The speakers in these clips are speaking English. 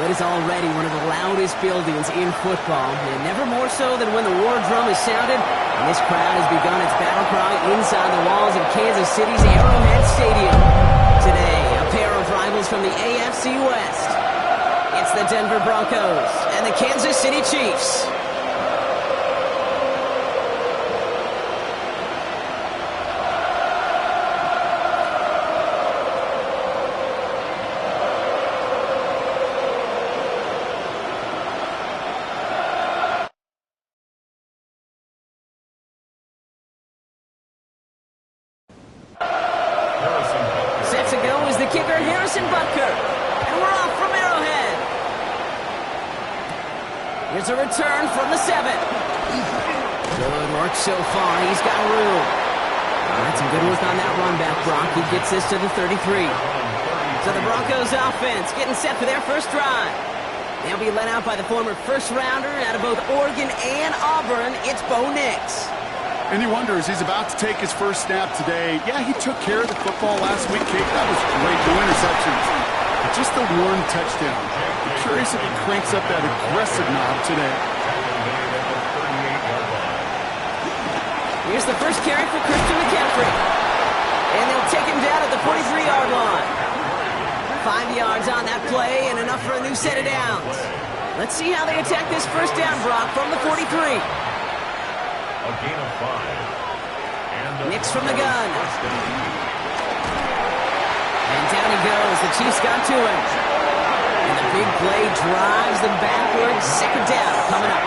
it is already one of the loudest buildings in football, and never more so than when the war drum is sounded, and this crowd has begun its battle cry inside the walls of Kansas City's Arrowhead Stadium. Today, a pair of rivals from the AFC West. It's the Denver Broncos and the Kansas City Chiefs. Here's a return from the 7. Good work so far. He's got room. All right, some good work on that run back, Brock. He gets this to the 33. So the Broncos offense getting set for their first drive. They'll be led out by the former first-rounder out of both Oregon and Auburn. It's Bo Nix. And he wonders, he's about to take his first snap today. Yeah, he took care of the football last week, Kate. That was great. No interceptions. But just the one touchdown. I'm curious if he cranks up that aggressive knob today. Here's the first carry for Christian McCaffrey. And they'll take him down at the 43-yard line. 5 yards on that play and enough for a new set of downs. Let's see how they attack this first down, Brock, from the 43. A gain of 5. Nix from the gun. And down he goes. The Chiefs got to him. And the big play drives them backwards. Second down coming up.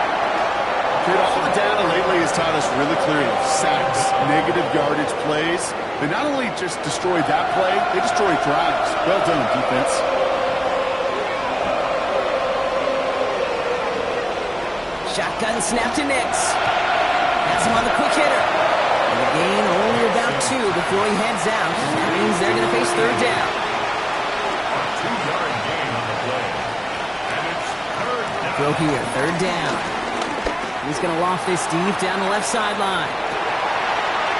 Kid, all the data lately has taught us really clearly. Sacks, negative yardage plays. They not only just destroyed that play, they destroyed drives. Well done, defense. Shotgun snap to Nix. That's him on the quick hitter. And the gain only about 2 before he heads out. That means they're going to face third down. A 2-yard gain on the play. And it's third down. Throw here, third down. He's going to loft this deep down the left sideline.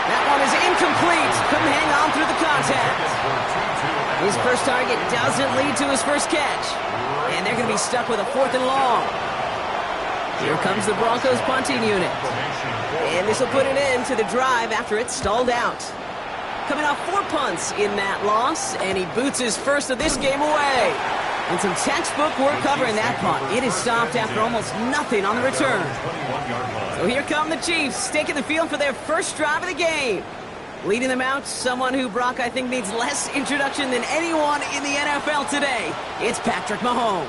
That one is incomplete. Couldn't hang on through the contact. His first target doesn't lead to his first catch. And they're going to be stuck with a 4th and long. Here comes the Broncos punting unit. And this will put an end to the drive after it's stalled out. Coming off 4 punts in that loss, and he boots his first of this game away. And some textbook work covering that punt. It is stopped after almost nothing on the return. So here come the Chiefs, taking the field for their first drive of the game. Leading them out, someone who, Brock, I think needs less introduction than anyone in the NFL today. It's Patrick Mahomes.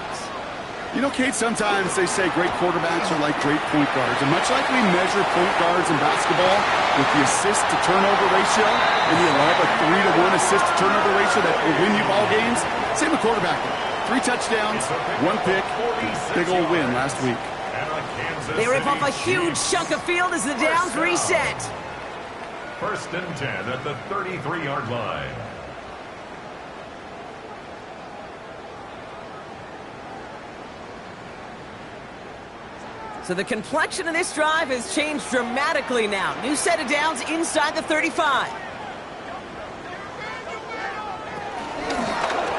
You know, Kate, sometimes they say great quarterbacks are like great point guards. And much like we measure point guards in basketball with the assist-to-turnover ratio, and you love a 3-to-1 assist-to-turnover ratio that will win you ball games, same with quarterbacking. 3 touchdowns, 1 pick, big old win last week. They rip off a huge chunk of field as the downs reset. First and 10 at the 33-yard line. So the complexion of this drive has changed dramatically now. New set of downs inside the 35.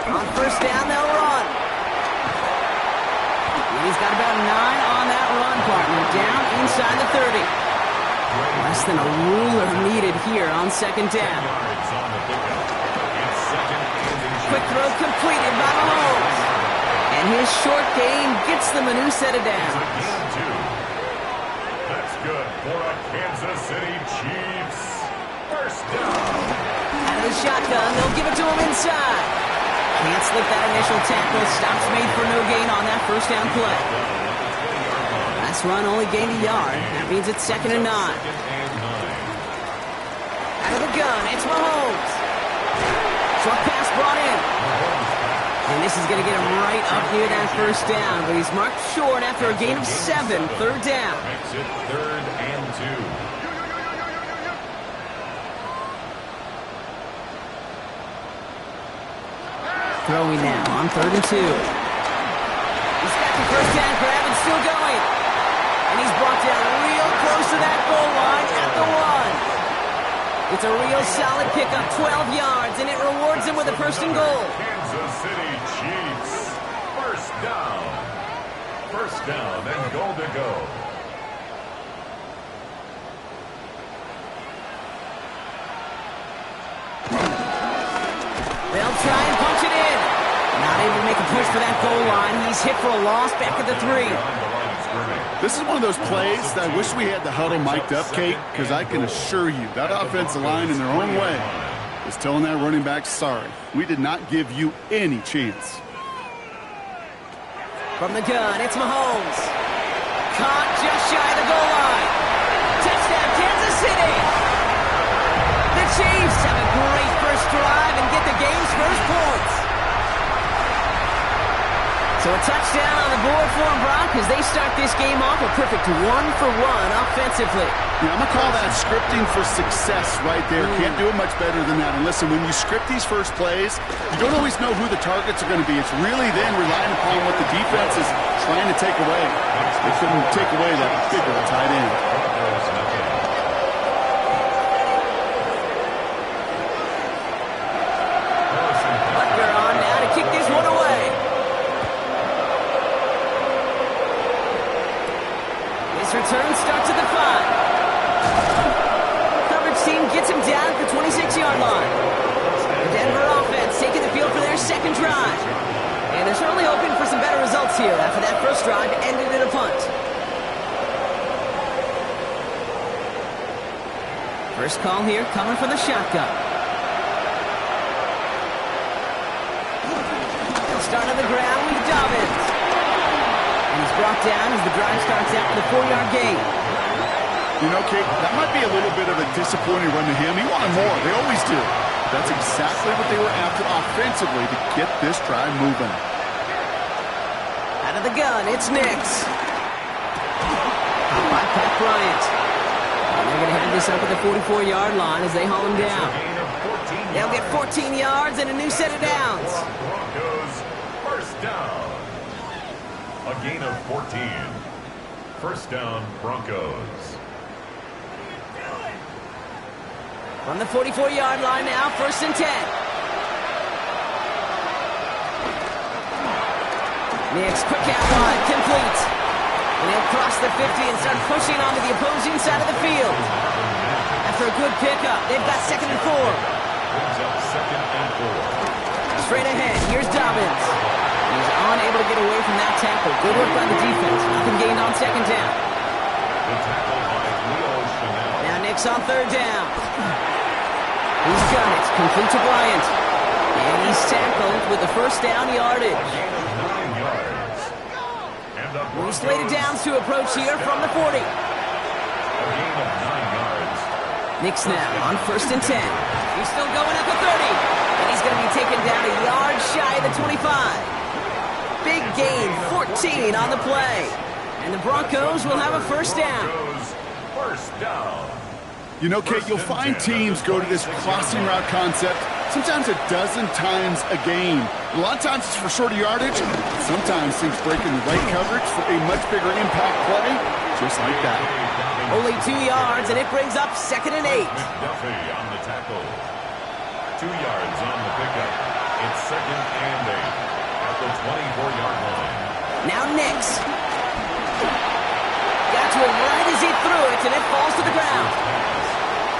On first down, they'll run. And he's got about 9 on that run, partner. Down inside the 30. Less than a ruler needed here on second down. Quick throw completed by Mahomes. And his short game gets them a new set of downs. That's good for a Kansas City Chiefs. First down. Out of the shotgun, they'll give it to him inside. Can't slip that initial tackle. Stops made for no gain on that first down play. Last run only gained a yard. That means it's 2nd and 9. Out of the gun, it's Mahomes. Short pass brought in. And this is going to get him right up near that first down. But he's marked short after a gain of 7. Third down. Makes it 3rd and 2. Throwing now on 3rd and 2. He's got the first down grab and still going. And he's brought down real close to that goal line at the 1. It's a real solid pickup, 12 yards, and it rewards him with a first and goal. Kansas City Chiefs. First down. first down and goal to go. They'll try and punch it in. Not able to make a push for that goal line. He's hit for a loss back at the 3. This is one of those plays that I wish we had the huddle mic'd up, Kate, because I can assure you that offensive line in their own way is telling that running back, sorry, we did not give you any chance. From the gun, it's Mahomes. Caught just shy of the goal line. Touchdown, Kansas City. The Chiefs have a great first drive and get the game's first points. So a touchdown on the board for them, Brock, as they start this game off a perfect 1-for-1 offensively. Yeah, I'm going to call that scripting for success right there. Can't do it much better than that. And listen, when you script these first plays, you don't always know who the targets are going to be. It's really then relying upon what the defense is trying to take away. They couldn't take away that big of a tight end. Butker on now to kick this one away. His return starts at the 5. Coverage team gets him down at the 26-yard line. The Denver offense taking the field for their second drive. And they're certainly hoping for some better results here after that first drive ended in a punt. First call here coming from the shotgun. They'll start on the ground with Dobbins. And he's brought down as the drive starts out with a 4-yard gain. You know, Kate, that might be a little bit of a disappointing run to him. He wanted more. They always do. That's exactly what they were after offensively to get this drive moving. Out of the gun, it's Nix. By Pat Bryant. And they're going to head this up at the 44-yard line as they haul him down. They'll get 14 yards and a new set of downs. Broncos first down. A gain of 14. First down, Broncos. From the 44-yard line now, 1st and 10. Nix, quick out wide, complete. And he'll cross the 50 and start pushing onto the opposing side of the field. After a good pickup, they've got 2nd and 4. Brings up 2nd and 4. Straight ahead, here's Dobbins. He's unable to get away from that tackle. Good work by the defense. Nothing gained on 2nd down. The tackle by Leo Chanel. Now Nix on 3rd down. He's got it. Complete to Bryant. And he's tackled with the first down yardage. Gain of 9 yards. And the We Broncos slated downs to approach here from the 40. a gain of 9 yards. Nix now on 1st and 10. He's still going at the 30. And he's going to be taken down a yard shy of the 25. Big gain, 14 on the play. And the Broncos will have a first down. Broncos first down. You know, Kate, you'll find teams go to this crossing route concept sometimes a dozen times a game. A lot of times it's for shorter yardage. Sometimes teams breaking the right coverage for a much bigger impact play, just like that. Only 2 yards, and it brings up 2nd and 8. McDuffie on the tackle. 2 yards on the pickup. It's 2nd and 8 at the 24-yard line. Now Nix. Got to him right as he threw it, and it falls to the ground.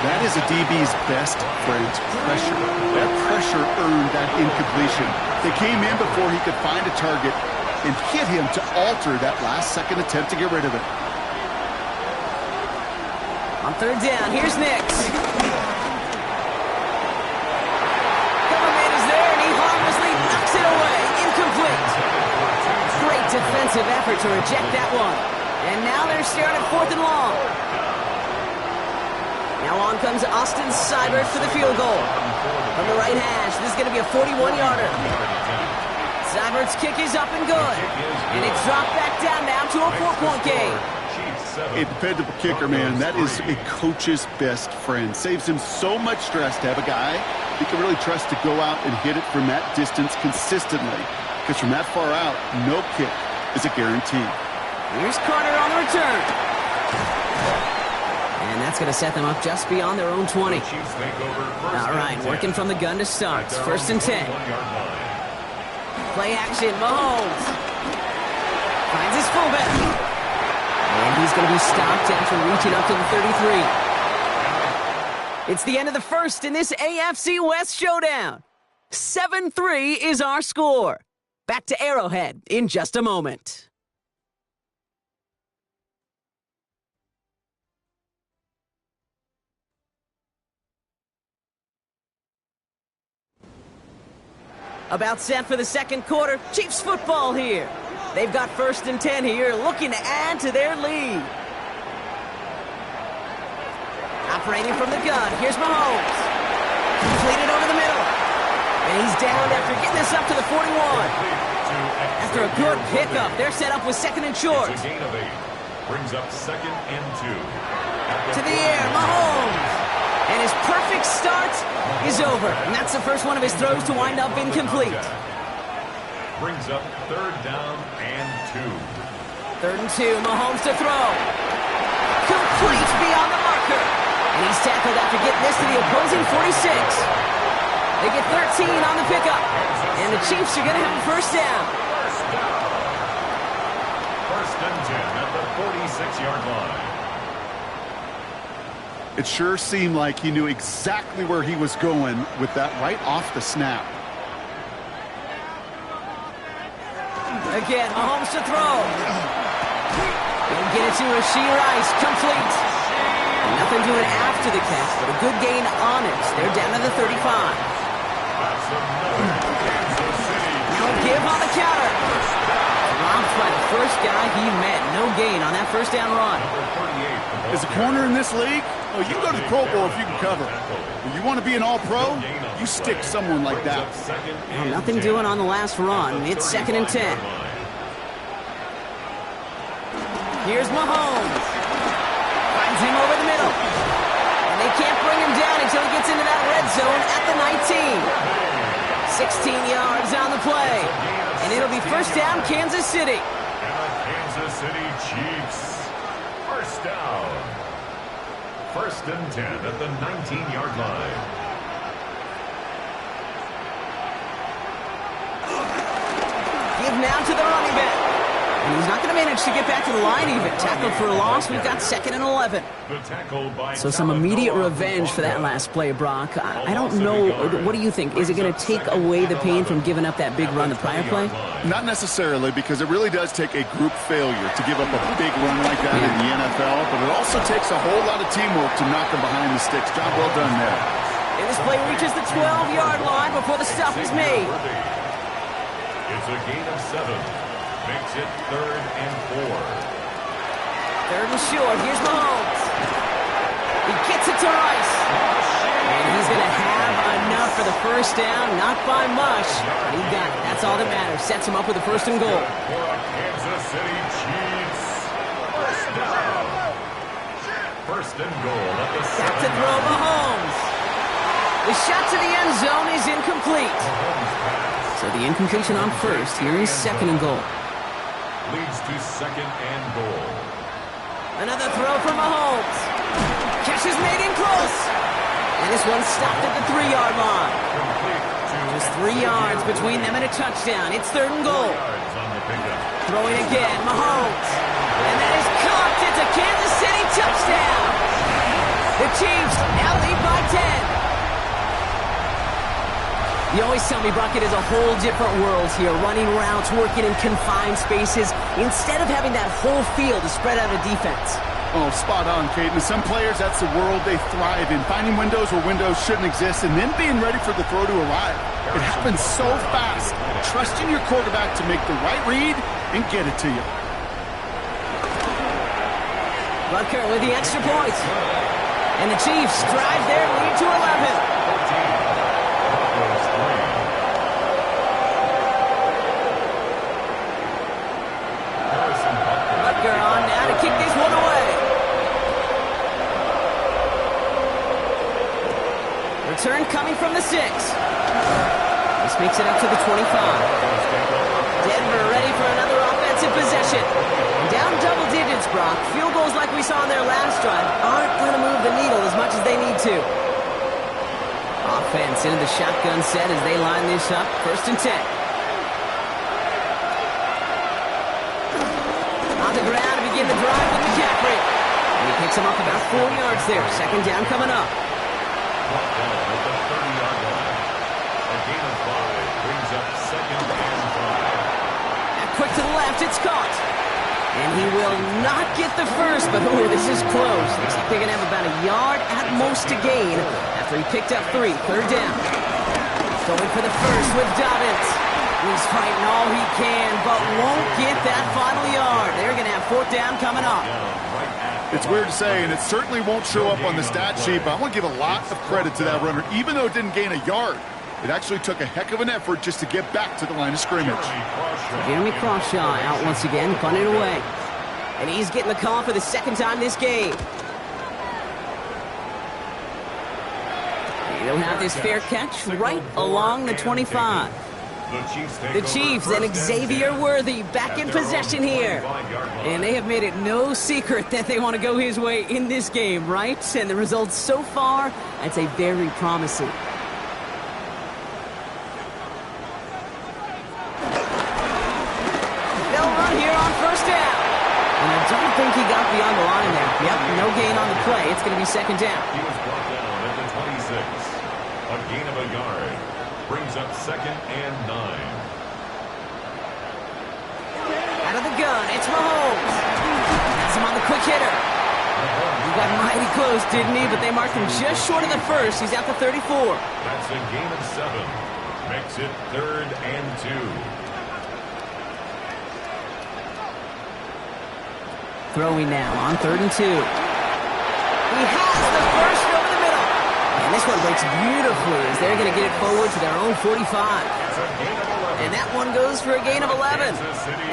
That is a DB's best friend, pressure. That pressure earned that incompletion. They came in before he could find a target and hit him to alter that last-second attempt to get rid of it. On 3rd down, here's Nix. Government is there, and he harmlessly knocks it away. Incomplete. Great defensive effort to reject that one. And now they're staring at 4th and long. Now on comes Austin Seibert for the field goal. From the right hash, this is going to be a 41-yarder. Seibert's kick is up and good. And it's dropped back down now to a 4-point game. A dependable kicker, man, that is a coach's best friend. Saves him so much stress to have a guy he can really trust to go out and hit it from that distance consistently. Because from that far out, no kick is a guarantee. Here's Carter on the return. And that's going to set them up just beyond their own 20. All right, working from the gun to start. 1st and 10. Play action, Mahomes. Finds his fullback. going to be stopped after reaching up to the 33. It's the end of the first in this AFC West showdown. 7-3 is our score. Back to Arrowhead in just a moment. About set for the second quarter. Chiefs football here. They've got 1st and 10 here, looking to add to their lead. Operating from the gun, here's Mahomes. Completed over the middle. And he's down after getting this up to the 41. After a good pickup, they're set up with 2nd and short. It's a gain of 8. Brings up 2nd and 2. To the air, Mahomes. And his perfect start is over. And that's the first one of his throws to wind up incomplete. Brings up 3rd down and 2. 3rd and 2, Mahomes to throw. Complete beyond the marker. And he's tackled after getting this to the opposing 46. They get 13 on the pickup. And the Chiefs are going to have a 1st down. 1st and 10 at the 46-yard line. It sure seemed like he knew exactly where he was going with that right off the snap. Again, Mahomes to throw. And get it to Rashee Rice. Complete. Nothing doing after the catch, but a good gain on it. They're down to the 35. Now give on the counter. Dropped by the first guy he met. No gain on that 1st down run. As a corner in this league, oh, you can go to the Pro Bowl if you can cover. When you want to be an all-pro, you stick someone like that. Well, nothing doing on the last run. It's 2nd and 10. Here's Mahomes. Finds him over the middle. And they can't bring him down until he gets into that red zone at the 19. 16 yards on the play. And it'll be 1st down, Kansas City. And the Kansas City Chiefs. 1st down. 1st and 10 at the 19-yard line. Give now to the running back. And he's not going to manage to get back to the line even. Tackled for a loss. We've got 2nd and 11. So some immediate revenge for that last play, Brock. I don't know. What do you think? Is it going to take away the pain from giving up that big run the prior play? Not necessarily, because it really does take a group failure to give up a big run like that in the NFL, but it also takes a whole lot of teamwork to knock them behind the sticks. Job well done there. And this play reaches the 12-yard line before the stop is made. It's a gain of 7. Makes it 3rd and 4. 3rd and short. Here's Mahomes. He gets it to Rice. And he's going to have enough for the 1st down. Not by much. He got it. That's all that matters. Sets him up with a 1st and goal. For a Kansas City Chiefs. 1st down. 1st and goal at the 7. Got to throw Mahomes. The shot to the end zone is incomplete. So the incompletion on 1st. Here is 2nd and goal. Leads to 2nd and goal. Another throw for Mahomes. Catch is made in close. And this one's stopped at the 3-yard line. Just 3 yards between them and a touchdown. It's 3rd and goal. Throwing again, Mahomes. And that is caught. It's a Kansas City touchdown. The Chiefs now lead by 10. You always tell me, Brock, it is a whole different world here. Running routes, working in confined spaces, instead of having that whole field to spread out a defense. Oh, spot on, Caden. Some players, that's the world they thrive in. Finding windows where windows shouldn't exist and then being ready for the throw to arrive. It happens so fast. Trusting your quarterback to make the right read and get it to you. Butker with the extra point. And the Chiefs drive their lead to 11. Butker on now to kick this one away. Return coming from the 6. This makes it up to the 25. Denver ready for another offensive possession. Down double digits, Brock. Field goals like we saw on their last drive aren't going to move the needle as much as they need to. Offense into the shotgun set as they line this up. 1st and 10. On the ground to begin the drive with McCaffrey. And he picks him up about 4 yards there. Second down coming up. Brought down at the 30-yard line. A gain of 5 brings up second and 5. And quick to the left, it's caught. And he will not get the first, but ooh, this is close. Looks like they're going to have about a yard at most to gain after he picked up 3. Third down. Going for the first with Dobbins. He's fighting all he can, but won't get that final yard. They're going to have 4th down coming up. It's weird to say, and it certainly won't show up on the stat sheet, but I want to give a lot of credit to that runner. Even though it didn't gain a yard, it actually took a heck of an effort just to get back to the line of scrimmage. Jeremy Crawshaw out once again, punted away. And he's getting the call for the second time this game. He'll have this fair catch right along the 25. The Chiefs and Xavier Worthy back in possession here. And they have made it no secret that they want to go his way in this game, right? And the results so far, I'd say very promising. They'll run here on first down. And I don't think he got beyond the line there. Yep, no gain on the play. It's going to be second down. He was brought down at the 26. A gain of a yard brings up second and 9. Out of the gun, it's Mahomes. Has him on the quick hitter. He got mighty close, didn't he? But they marked him just short of the first. He's at the 34. That's a gain of 7. Makes it 3rd and 2. Throwing now on 3rd and 2. He has the first over the middle. And this one breaks beautifully as they're going to get it forward to their own 45. And that one goes for a gain of 11.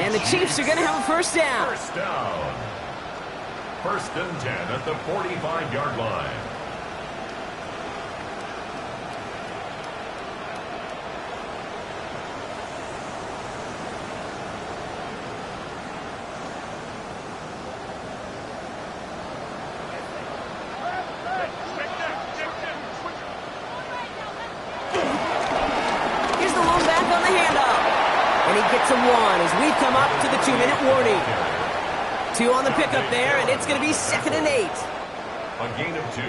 And the Chiefs are going to have a first down. First down. 1st and 10 at the 45-yard line. To 1 as we come up to the 2-minute warning. 2 on the pickup there, and it's going to be 2nd and 8. A gain of 2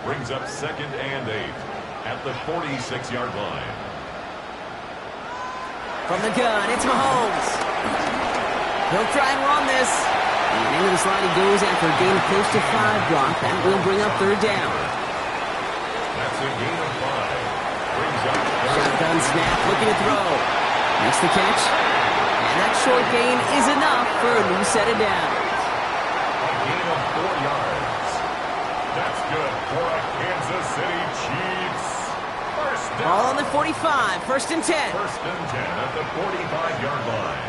brings up 2nd and 8 at the 46-yard line. From the gun, it's Mahomes. He'll try and run this. And into the slide he goes after a gain of close to 5 block. That will bring up 3rd down. That's a gain of 5. Brings up shotgun snap, looking to throw. Makes the catch. And that short gain is enough for a new set of downs. A gain of 4 yards. That's good for a Kansas City Chiefs. First down. Ball on the 45. 1st and 10. 1st and 10 at the 45-yard line.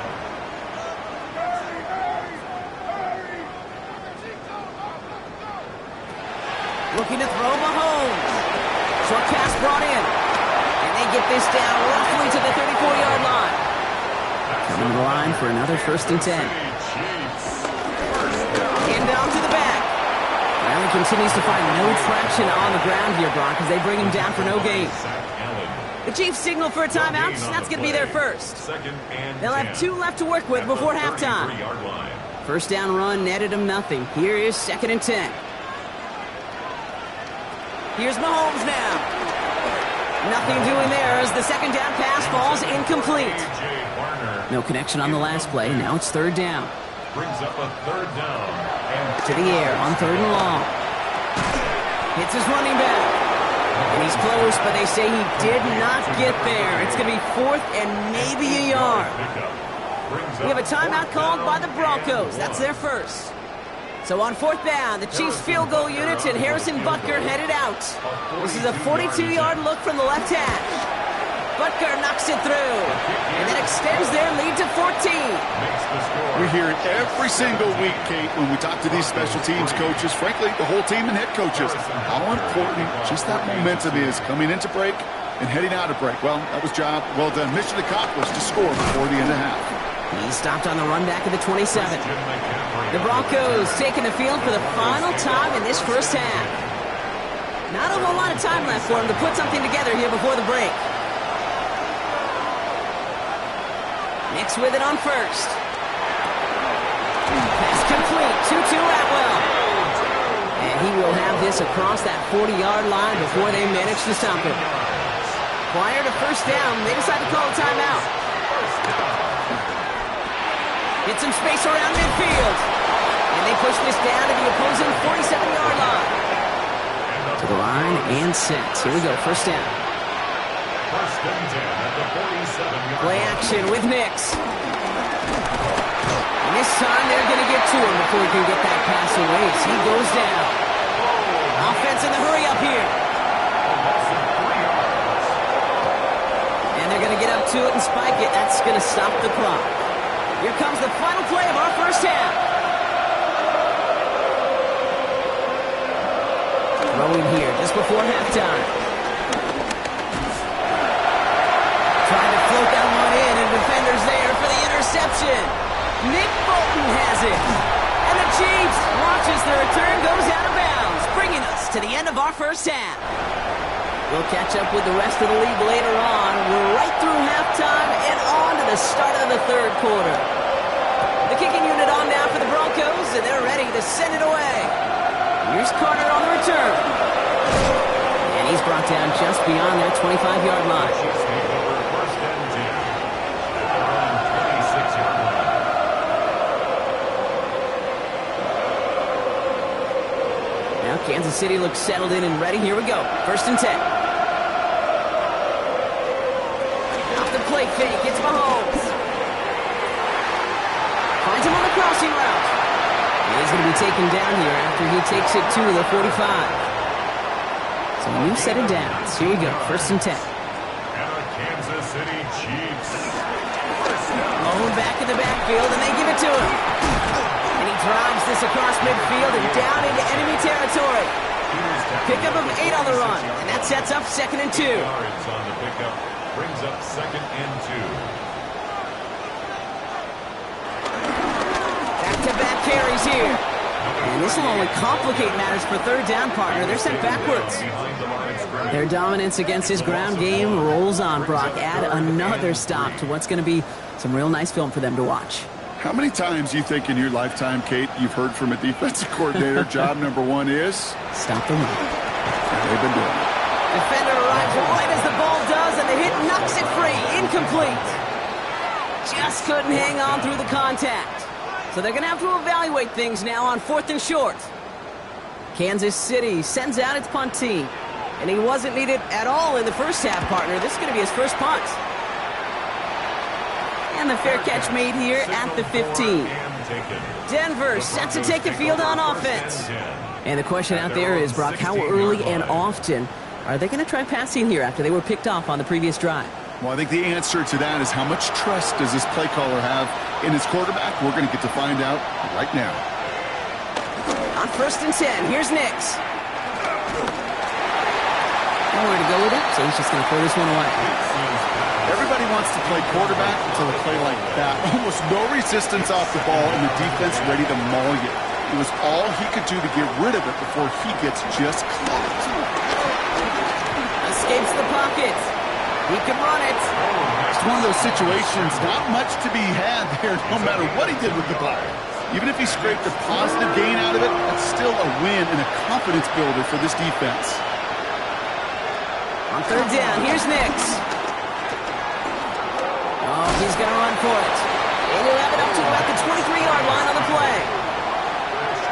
Looking to throw Mahomes. Short pass brought in. And they get this down roughly to the 34-yard line. Coming to the line for another 1st and 10. And down to the back. Allen continues to find no traction on the ground here, Brock, as they bring him down for no gain. The Chiefs signal for a timeout, so that's going to be their first. They'll have 2 left to work with before halftime. First down run netted them nothing. Here is 2nd and 10. Here's Mahomes now. Nothing doing there as the second down pass falls incomplete. No connection on the last play. Now it's 3rd down. Brings up a 3rd down. And to the air on 3rd and long. Hits his running back. And he's close, but they say he did not get there. It's going to be 4th and maybe a yard. We have a timeout called by the Broncos. That's their first. So on 4th down, the Chiefs field goal unit and Harrison Butker headed out. This is a 42-yard look from the left hash. Butker knocks it through and then extends their lead to 14. We hear it every single week, Kate, when we talk to these special teams coaches, frankly, the whole team and head coaches, how important just that momentum is coming into break and heading out of break. Well, that was job well done. Mission accomplished to score before the end of half. He stopped on the run back at the 27. The Broncos taking the field for the final time in this first half. Not a whole lot of time left for him to put something together here before the break. Nix with it on first. Pass complete. 2-2 Atwell. And he will have this across that 40-yard line before they manage to stop him. Prior to first down, they decide to call a timeout. Get some space around midfield. And they push this down to the opposing 47-yard line. To the line and set. Here we go, first down. First and 10 at the 47-yard Play line. action with Nix. And this time they're going to get to him before he can get that pass away. So he goes down. Offense in the hurry up here. And they're going to get up to it and spike it. That's going to stop the clock. Here comes the final play of our first half. Throwing here just before halftime. Trying to float that one in, and defenders there for the interception. Nick Bolton has it. And the Chiefs watch as the return goes out of bounds, bringing us to the end of our first half. We'll catch up with the rest of the league later on. We're right through halftime and on to the start of the third quarter. The kicking unit on now for the Broncos, and they're ready to send it away. Here's Carter on the return. And he's brought down just beyond their 25-yard line. Chiefs take over first and 10 at their own 26-yard line. Now Kansas City looks settled in and ready. Here we go. First and 10. Off the play fake. It's Mahomes. Finds him on the crossing route. And he's going to be taken down here after he takes it to the 45. So a new set of downs. Here we go. First and 10. And the Kansas City Chiefs. First down. Mahomes back in the backfield, and they give it to him. And he drives this across midfield and down into enemy territory. Pickup of 8 on the run, and that sets up second and 2. Yards on the pickup brings up second and 2. Back-to-back carries here. And this will only complicate matters for third down, partner. They're sent backwards. Behind the line of scrimmage. Their dominance against his ground game rolls on, Brock. Add another stop to what's going to be some real nice film for them to watch. How many times do you think in your lifetime, Kate, you've heard from a defensive coordinator, job number one is? Stop the run. They've been doing it. Defender arrives right as the ball does, and the hit knocks it free. Incomplete. Just couldn't hang on through the contact. So they're going to have to evaluate things now on 4th and short. Kansas City sends out its punt team. And he wasn't needed at all in the first half, partner. This is going to be his first punt. And the fair catch made here at the 15. Denver set to take the field on offense. And the question out there is, Brock, how early and often are they going to try passing here after they were picked off on the previous drive? Well, I think the answer to that is how much trust does this play caller have in his quarterback? We're going to get to find out right now. On 1st and 10, here's Nix. Nowhere to go with it, so he's just going to throw this one away. Everybody wants to play quarterback until a play like that. Almost no resistance off the ball and the defense ready to maul you. It was all he could do to get rid of it before he gets just clocked. Escapes the pocket. He can run it. It's one of those situations, not much to be had there, no matter what he did with the ball. Even if he scraped a positive gain out of it, that's still a win and a confidence builder for this defense. On 3rd down, here's Nix. Oh, he's going to run for it. And he'll have it up to about the 23-yard line on the play.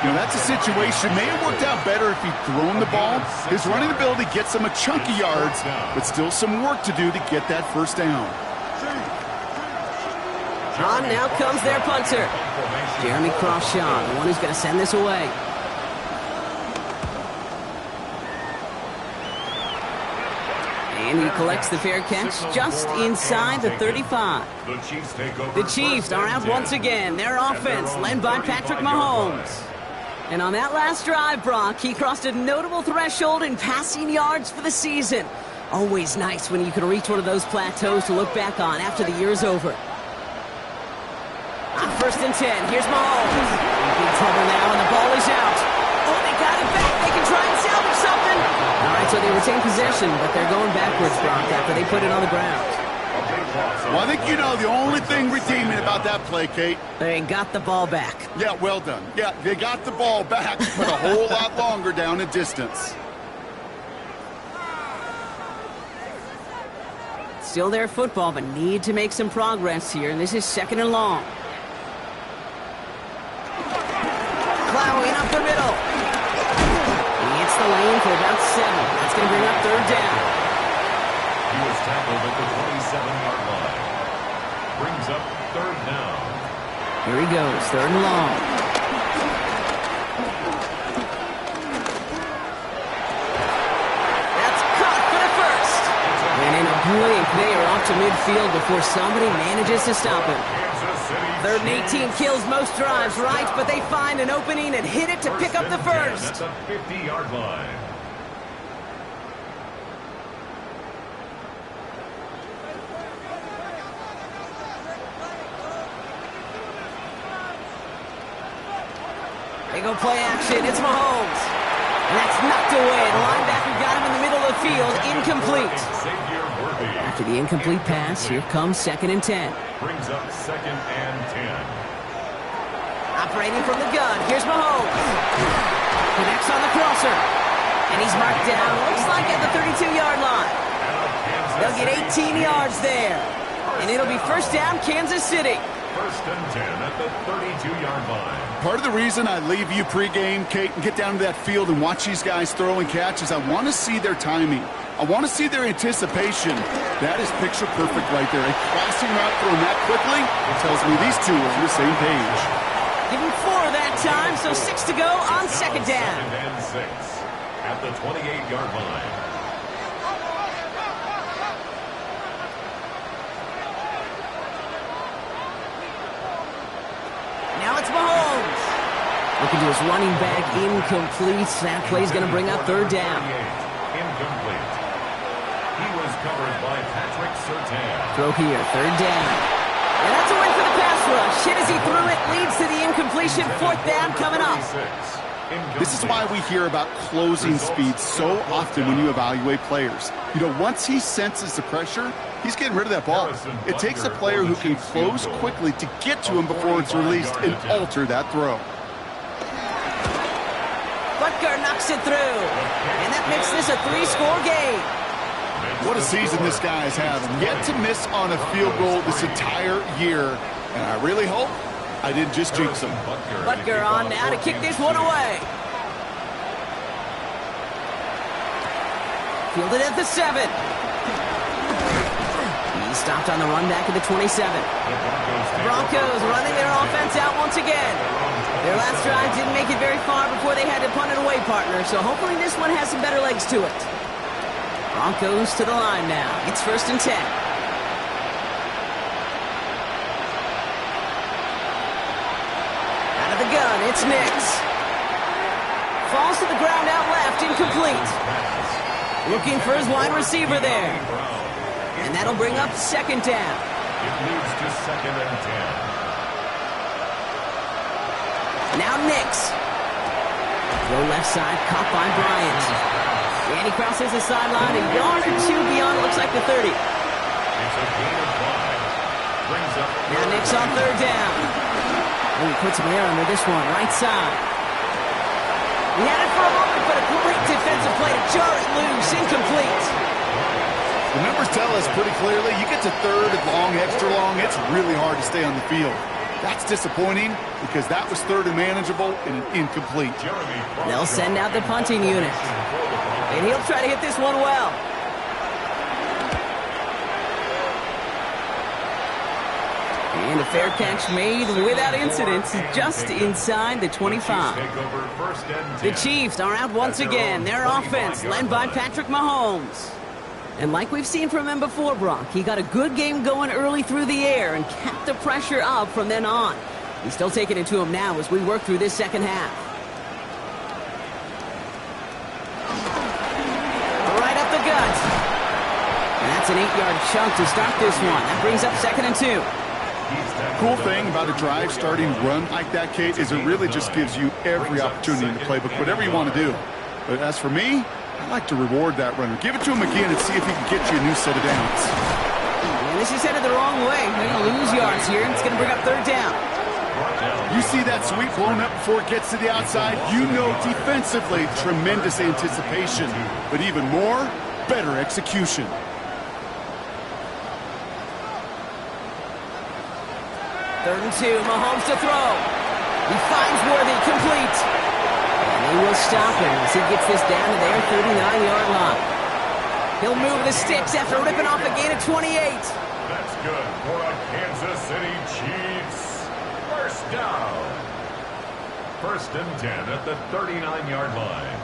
You know, that's a situation. May have worked out better if he'd thrown the ball. His running ability gets him a chunky yards, but still some work to do to get that first down. On now comes their punter. Jeremy Crawshaw, the one who's going to send this away. And he collects the fair catch just inside the 35. The Chiefs are out once again. Their offense led by Patrick Mahomes. And on that last drive, Brock, he crossed a notable threshold in passing yards for the season. Always nice when you can reach one of those plateaus to look back on after the year's over. On 1st and 10, here's Mahomes. Big trouble now, and the ball is out. Oh, they got it back. They can try and salvage something. All right, so they retain possession, but they're going backwards, Brock, after they put it on the ground. Well, I think you know the only thing redeeming about that play, Kate. They got the ball back. Yeah, well done. Yeah, they got the ball back, but a whole lot longer down in distance. Still their football, but need to make some progress here, and this is 2nd and long. Plowing up the middle. He hits the lane for about 7. That's going to bring up 3rd down. He was tackled at the 27-yard line. Brings up 3rd down. Here he goes, 3rd and long. That's caught for the first. And in a blink, they are off to midfield before somebody manages to stop him. 3rd and 18 kills most drives, right? But they find an opening and hit it to pick up the first. At the 50-yard line. They go play action. It's Mahomes. And that's knocked away. The linebacker got him in the middle of the field. Incomplete. After the incomplete pass, here comes 2nd and 10. Brings up 2nd and 10. Operating from the gun. Here's Mahomes. Connects on the crosser. And he's marked down, looks like at the 32-yard line. They'll get 18 yards there. And it'll be 1st down, Kansas City. 1st and 10 at the 32-yard line. Part of the reason I leave you pregame, Kate, and get down to that field and watch these guys throw and catch is I want to see their timing. I want to see their anticipation. That is picture perfect right there. A crossing route thrown that quickly, it tells me these two are on the same page. Give him 4 that time, so 6 to go on 2nd down. 2nd and 6 at the 28-yard line. Now it's Mahomes. Looking to his running back, incomplete. That play's going to bring up 3rd down. Incomplete. He was covered by Patrick Surtain. Throw here, 3rd down. And that's a win for the pass rush. Hit as he threw it, leads to the incompletion. 4th down coming up. This is why we hear about closing speed so often when you evaluate players. You know, once he senses the pressure, he's getting rid of that ball. It takes a player who can close quickly to get to him before it's released and alter that throw. Butker knocks it through. And that makes this a 3-score game. What a season this guy is having. Yet to miss on a field goal this entire year. And I really hope I didn't just jinx him. Butker on now to kick this one away. Fielded at the 7. He stopped on the run back at the 27. The Broncos running their offense out once again. Their last drive didn't make it very far before they had to punt it away, partner, so hopefully this one has some better legs to it. Broncos to the line now. It's 1st and 10. Out of the gun, it's Nix. Falls to the ground out left, incomplete. Looking for his wide receiver there. And that'll bring up 2nd down. It moves to 2nd and 10. Now Nix. Throw left side, caught by Bryant. Randy crosses the sideline, a yard or 2 beyond, looks like the 30. It's a gain of 5. Brings up Now Nix on 3rd down. Oh, he puts him there under this one, right side. He had it for a moment, but a great defensive play to jar it loose, incomplete. The numbers tell us pretty clearly, you get to 3rd and long, extra long, it's really hard to stay on the field. That's disappointing because that was 3rd and manageable and an incomplete. They'll send out the punting unit. And he'll try to hit this one well. And a fair catch made without incident, just inside the 25. The Chiefs are out once again. Their offense led by Patrick Mahomes. And like we've seen from him before, Brock, he got a good game going early through the air and kept the pressure up from then on. He's still taking it to him now as we work through this second half. Right up the gut. And that's an 8-yard chunk to start this one. That brings up 2nd and 2. Cool thing about a drive starting run like that, Kate, is it really just gives you every opportunity in the playbook, whatever you want to do. But as for me, I like to reward that runner. Give it to him again and see if he can get you a new set of downs. And And this is headed the wrong way. They're going to lose yards here. It's going to bring up third down. You see that sweep blown up before it gets to the outside, you know defensively, tremendous anticipation. But even more, better execution. Third and 2, Mahomes to throw. He finds Worthy, complete. And they will stop him as he gets this down to their 39-yard line. He'll move the sticks after ripping off a gain of 28. That's good for a Kansas City Chiefs. First down. First and 10 at the 39-yard line.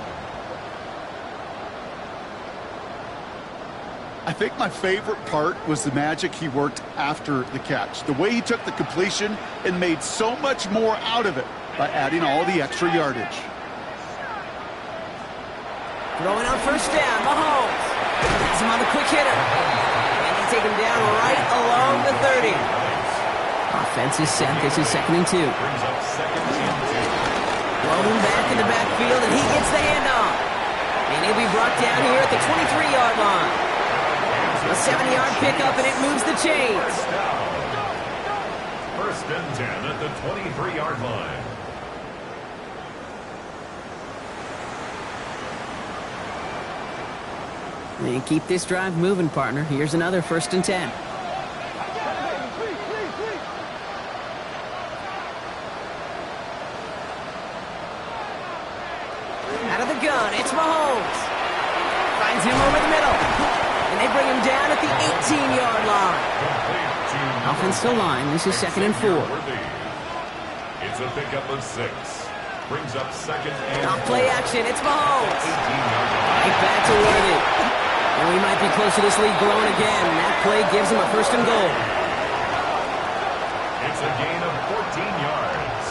I think my favorite part was the magic he worked after the catch. The way he took the completion and made so much more out of it by adding all the extra yardage. Throwing on first down, Mahomes. That's him on the quick hitter. And they take him down right along the 30. Offense is set. This is second and 2. Brings up second and 2. Rolling back in the backfield, and he gets the handoff. And he'll be brought down here at the 23-yard line. A 7-yard pickup, and it moves the chains. First and 10 at the 23-yard line. And keep this drive moving, partner. Here's another first and 10. Out of the gun, it's Mahomes. Finds him over the middle. And they bring him down at the 18-yard line. Offensive line, this is second and 4. It's a pickup of 6. Brings up second and Off play action, it's Mahomes. 18-yard Right back to Worthy. And we might be close to this lead growing again. And that play gives him a first and goal. It's a gain of 14 yards.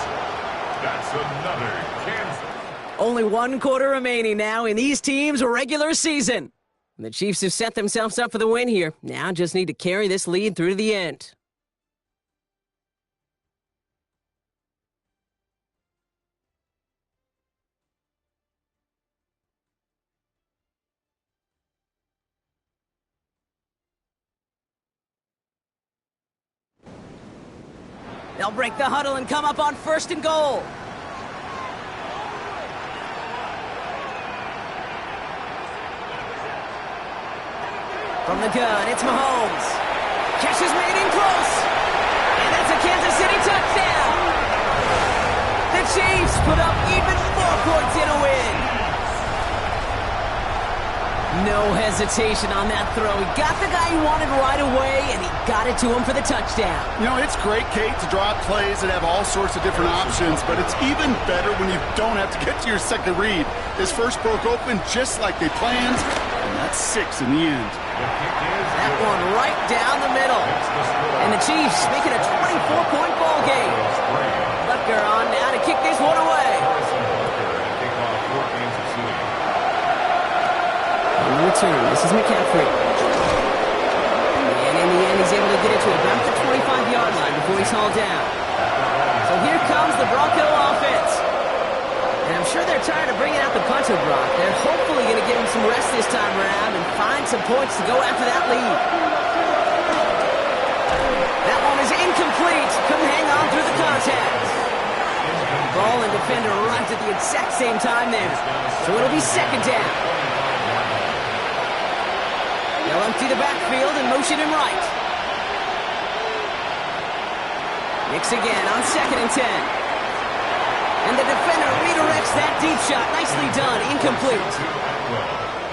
That's another Kansas. Only one quarter remaining now in these teams' regular season. And the Chiefs have set themselves up for the win here. Now just need to carry this lead through to the end. They'll break the huddle and come up on first and goal. From the gun, it's Mahomes. Catch is made in close. And that's a Kansas City touchdown. The Chiefs put up even more points in a win. No hesitation on that throw. He got the guy he wanted right away, and he got it to him for the touchdown. You know, it's great, Kate, to draw up plays that have all sorts of different options, but it's even better when you don't have to get to your second read. His first broke open just like they planned, and that's 6 in the end. That one right down the middle. And the Chiefs making a 24-point ball game. Butker on now to kick this one away. On the return, this is McCaffrey. And in the end, he's able to get it to about the 25-yard line before he's hauled down. So here comes the Bronco offense. And I'm sure they're tired of bringing out the puncher, Brock. They're hopefully going to give him some rest this time around and find some points to go after that lead. That one is incomplete. Couldn't hang on through the contact. Ball and defender arrived at the exact same time there. So it'll be second down. They'll empty the backfield and motion him right. Nix again on second and 10. And the defender redirects that deep shot. Nicely done. Incomplete.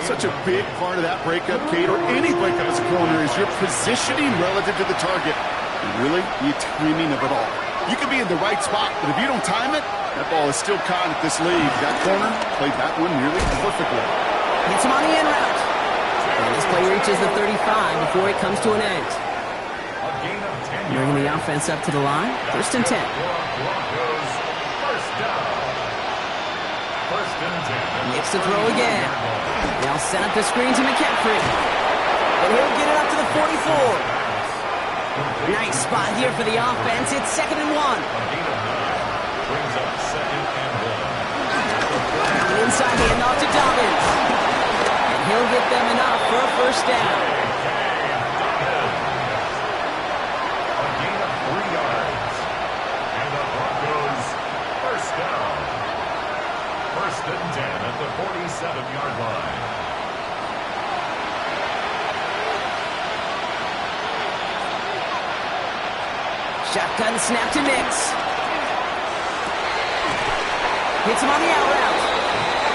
Such a big part of that breakup, Kate, or any breakup as a corner, is your positioning relative to the target. And really, the timing of it all. You can be in the right spot, but if you don't time it, that ball is still caught at this league. That corner played that one nearly perfectly. Gets him on the end route. And this play reaches the 35 before it comes to an end. Bringing the offense up to the line. First and 10. Nix to throw again. They'll set up the screen to McCaffrey. And he'll get it up to the 44. Nice spot here for the offense. It's second and 1. Brings up second and 1. Inside handoff to Dobbins. And he'll get them enough for a first down. Shotgun snap to Nix. Hits him on the out route.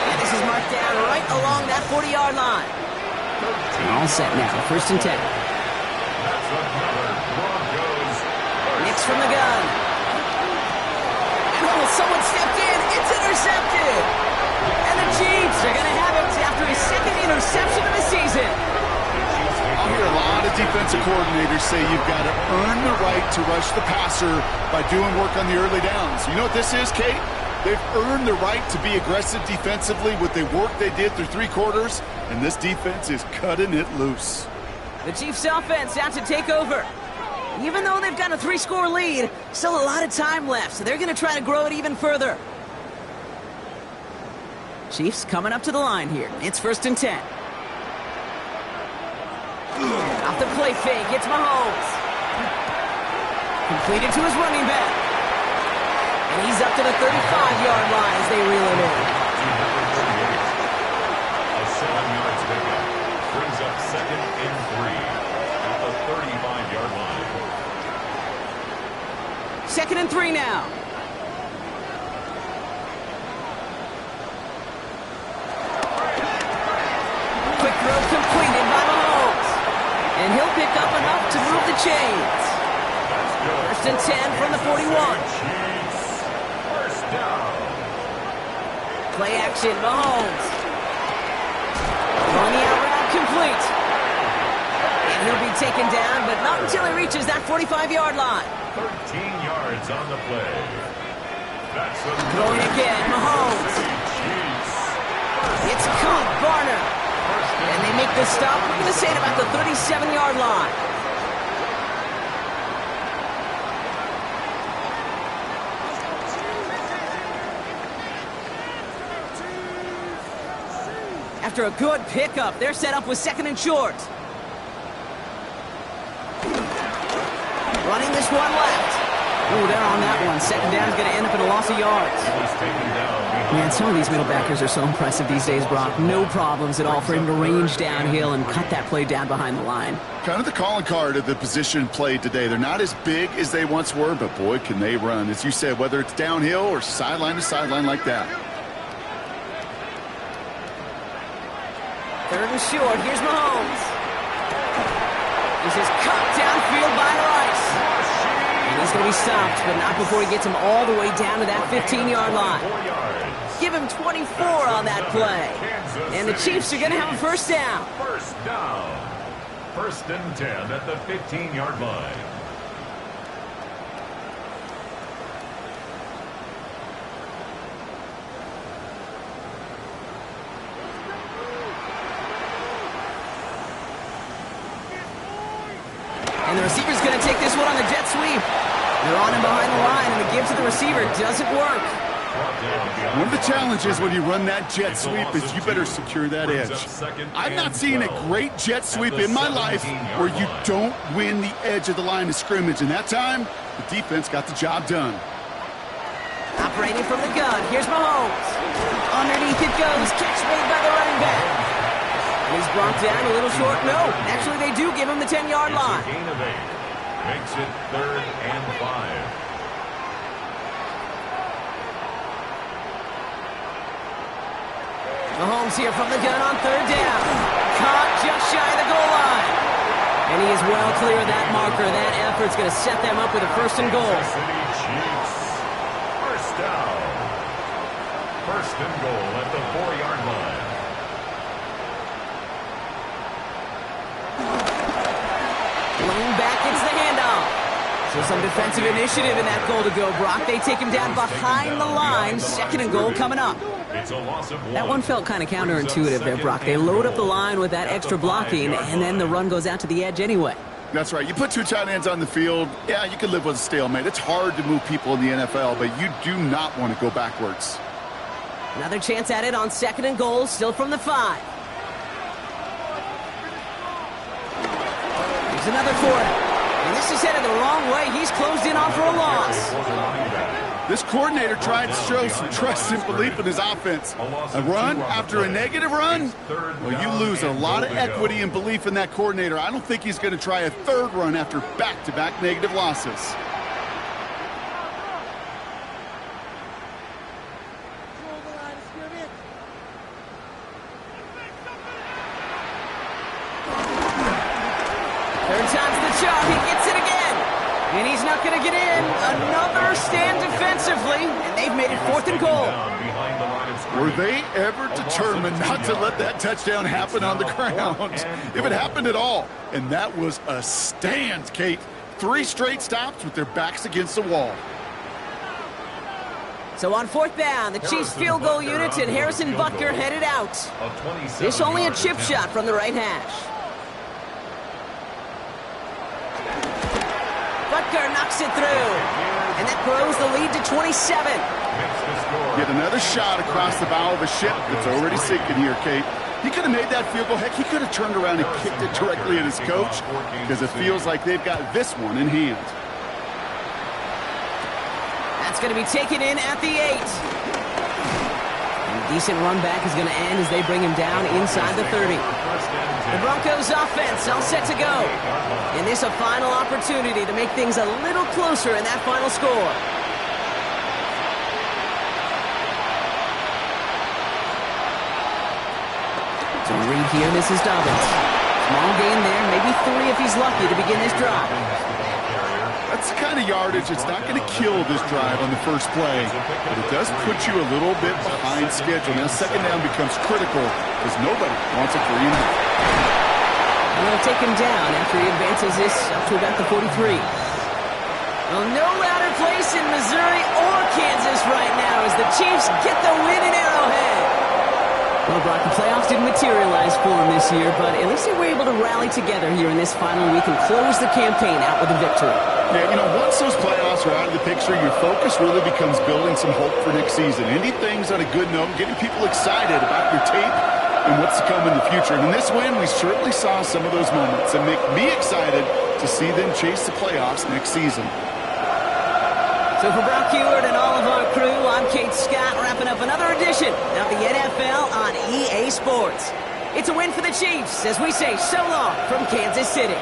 And this is marked down right along that 40-yard line. All set now, 1st and 10. That's another Broncos. Nix from the gun. And oh, someone stepped in. It's intercepted. And the Chiefs are going to have it after his 2nd interception of the season. I'll hear a lot of defensive coordinators say you've got to earn the right to rush the passer by doing work on the early downs. You know what this is, Kate? They've earned the right to be aggressive defensively with the work they did through 3 quarters, and this defense is cutting it loose. The Chiefs offense out to take over. Even though they've got a 3-score lead, still a lot of time left, so they're going to try to grow it even further. Chiefs coming up to the line here. It's 1st and 10. Off the play fake, it's Mahomes. Completed to his running back. And he's up to the 35-yard line as they reel it in. A 7 yards pickup brings up 2nd and 3 at the 35-yard line. 2nd and 3 now. Quick throw completed by Mahomes. And he'll pick up enough to move the chains. 1st and 10 from the 41. Chiefs, 1st down. Play action, Mahomes. Throwing the out route complete. And he'll be taken down, but not until he reaches that 45-yard line. 13 yards on the play. That's Throwing again, Mahomes. Chiefs. It's caught, Barner. And they make the stop, we're going to say, at about the 37-yard line. After a good pickup, they're set up with 2nd and short. Running this one left. Ooh, they're on that one. 2nd down is going to end up in a loss of yards. Man, some of these middle backers are so impressive these days, Brock. No problems at all for him to range downhill and cut that play down behind the line. Kind of the calling card of the position played today. They're not as big as they once were, but boy, can they run. As you said, whether it's downhill or sideline to sideline like that. 3rd and short. Here's Mahomes. This is cut downfield by Rice. And he's going to be stopped, but not before he gets him all the way down to that 15-yard line. Give him 24 on that play. And the Chiefs are going to have a 1st down. 1st down. 1st and 10 at the 15-yard line. And the receiver's going to take this one on the jet sweep. They're on him behind the line, and the give to the receiver doesn't work. One of the challenges when you run that jet sweep is you better secure that edge. I've not seen a great jet sweep in my life where you don't win the edge of the line of scrimmage. And that time, the defense got the job done. Operating from the gun, here's Mahomes. Underneath it goes, catch made by the running back. And he's brought down a little short. No, actually they do give him the 10-yard line. Gain of 8. Makes it 3rd and 5. Mahomes here from the gun on 3rd down. Caught just shy of the goal line. And he is well clear of that marker. That effort's going to set them up with a 1st and goal. City Chiefs. 1st down. 1st and goal at the 4-yard line. Lean back, it's the handoff. So some defensive initiative in that goal to go, Brock. They take him down behind the line. 2nd and goal coming up. It's a loss of 1. That one felt kind of counterintuitive there, Brock. They load up the line with that extra blocking, and then the run goes out to the edge anyway. That's right. You put 2 tight ends on the field, yeah, you can live with a stalemate. It's hard to move people in the NFL, but you do not want to go backwards. Another chance at it on 2nd and goal, still from the 5. Here's another quarter. And this is headed the wrong way. He's closed in on for a loss. This coordinator tried to show some trust and belief in his offense. A run after a negative run? Well, you lose a lot of equity and belief in that coordinator. I don't think he's going to try a 3rd run after back-to-back negative losses. shot. He gets it again. And he's not going to get in. Another stand defensively. And they've made it 4th and goal. Were they ever determined not to let that touchdown happen on the ground? If it happened at all. And that was a stand, Kate. 3 straight stops with their backs against the wall. So on 4th down, the Chiefs field goal unit and Harrison Butker headed out. This only a chip shot from the right hash. Butker knocks it through. And that grows the lead to 27. Get another shot across the bow of a ship that's already sinking here, Kate. He could have made that field goal. Heck, he could have turned around and kicked it directly at his coach because it feels like they've got this one in hand. That's going to be taken in at the 8. And a decent run back is going to end as they bring him down inside the 30. The Broncos offense all set to go. And this a final opportunity to make things a little closer in that final score. So Reed here, this is Dobbins. Small gain there, maybe 3 if he's lucky to begin this drive. That's the kind of yardage it's not going to kill this drive on the first play, but it does put you a little bit behind schedule. Now, 2nd down becomes critical because nobody wants a 3 and out. And they'll take him down after he advances this up to about the 43. Well, no louder place in Missouri or Kansas right now as the Chiefs get the win in Arrowhead. Well, Brock, the playoffs didn't materialize for them this year, but at least they were able to rally together here in this final week and close the campaign out with a victory. Yeah, you know, once those playoffs are out of the picture, your focus really becomes building some hope for next season. Ending things on a good note, getting people excited about your tape and what's to come in the future. And in this win, we certainly saw some of those moments that make me excited to see them chase the playoffs next season. So for Brock Huard and all of our crew, I'm Kate Scott, wrapping up another edition of the NFL on EA Sports. It's a win for the Chiefs as we say so long from Kansas City.